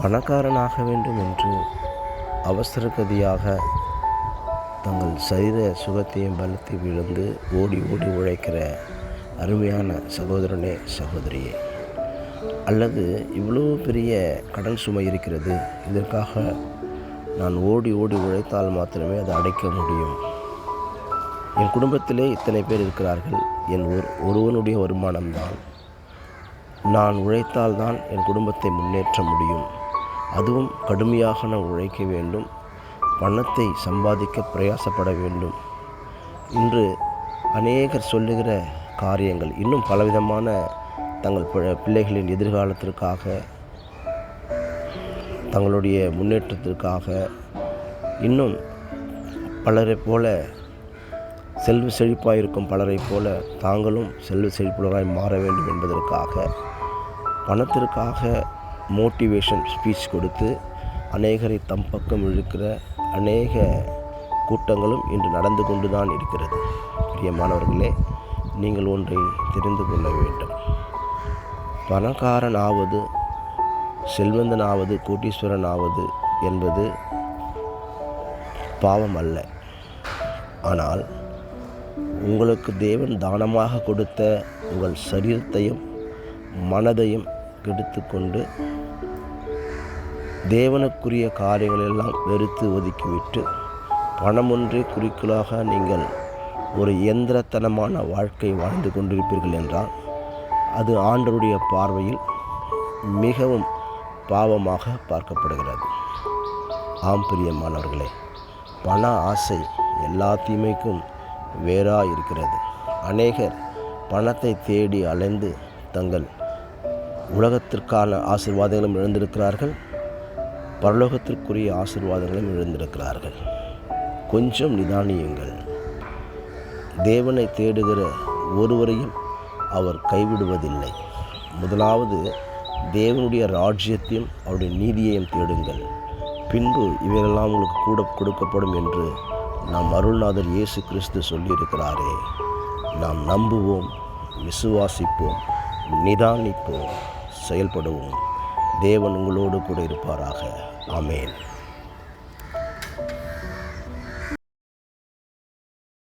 பணக்காரனாக வேண்டும் என்று அவசரகதியாக தங்கள் சரீர சுகத்தையும் பலத்தையும் இழந்து ஓடி ஓடி உழைக்கிற அருமையான சகோதரனே, சகோதரியே, அல்லது இவ்வளோ பெரிய கடன் சுமை இருக்கிறது, இதற்காக நான் ஓடி ஓடி உழைத்தால் மாத்திரமே அதை அடைக்க முடியும், என் குடும்பத்திலே இத்தனை பேர் இருக்கிறார்கள், என் ஒருவனுடைய வருமானம்தான், நான் உழைத்தால்தான் என் குடும்பத்தை முன்னேற்ற முடியும், அதுவும் கடுமையாக நான் உழைக்க வேண்டும், பணத்தை சம்பாதிக்க பிரயாசப்பட வேண்டும் இன்று அநேகர் சொல்லுகிற காரியங்கள், இன்னும் பலவிதமான தங்கள் பிள்ளைகளின் எதிர்காலத்திற்காக, தங்களுடைய முன்னேற்றத்திற்காக, இன்னும் பலரை போல செல்வ செழிப்பாக இருக்கும் பலரை போல தாங்களும் செல்வ செழிப்புள்ளவராய் மாற வேண்டும் என்பதற்காக பணத்திற்காக மோட்டிவேஷன் ஸ்பீச் கொடுத்து அநேகரை தம் பக்கம் இழுக்கிற அநேக கூட்டங்களும் இன்று நடந்து கொண்டு தான் இருக்கிறது. பிரியமானவர்களே, நீங்கள் ஒன்றை தெரிந்து கொள்ள வேண்டும். பணக்காரன் ஆவது, செல்வந்தன் ஆவது, கோட்டீஸ்வரன் ஆவது என்பது பாவம் அல்ல. ஆனால் உங்களுக்கு தேவன் தானமாக கொடுத்த உங்கள் சரீரத்தையும் மனதையும் கெடுத்துக்கொண்டு தேவனுக்குரிய காரியங்களெல்லாம் வெறுத்து ஒதுக்கிவிட்டு பணம் ஒன்றே குறிக்கோளாக நீங்கள் ஒரு இயந்திரத்தனமான வாழ்க்கை வாழ்ந்து கொண்டிருப்பீர்கள் என்றால் அது ஆண்டவருடைய பார்வையில் மிகவும் பாவமாக பார்க்கப்படுகிறது. ஆம் பிரியமானவர்களே, பண ஆசை எல்லா தீமைக்கும் வேறாக இருக்கிறது. அநேகர் பணத்தை தேடி அலைந்து தங்கள் உலகத்திற்கான ஆசீர்வாதங்களும் இழந்திருக்கிறார்கள், பரலோகத்திற்குரிய ஆசீர்வாதங்களும் இழந்திருக்கிறார்கள். கொஞ்சம் நிதானியுங்கள். தேவனை தேடுகிற ஒருவரையும் அவர் கைவிடுவதில்லை. முதலாவது தேவனுடைய ராஜ்யத்தையும் அவருடைய நீதியையும் தேடுங்கள், பின்பு இவையெல்லாம் உங்களுக்கு கூட கொடுக்கப்படும் என்று நம் அருள்நாதர் இயேசு கிறிஸ்து சொல்லியிருக்கிறாரே. நாம் நம்புவோம், விசுவாசிப்போம், நிதானிப்போம், செயல்படுவோம். தேவன் உங்களோடு கூட இருப்பாராக. ஆமென்.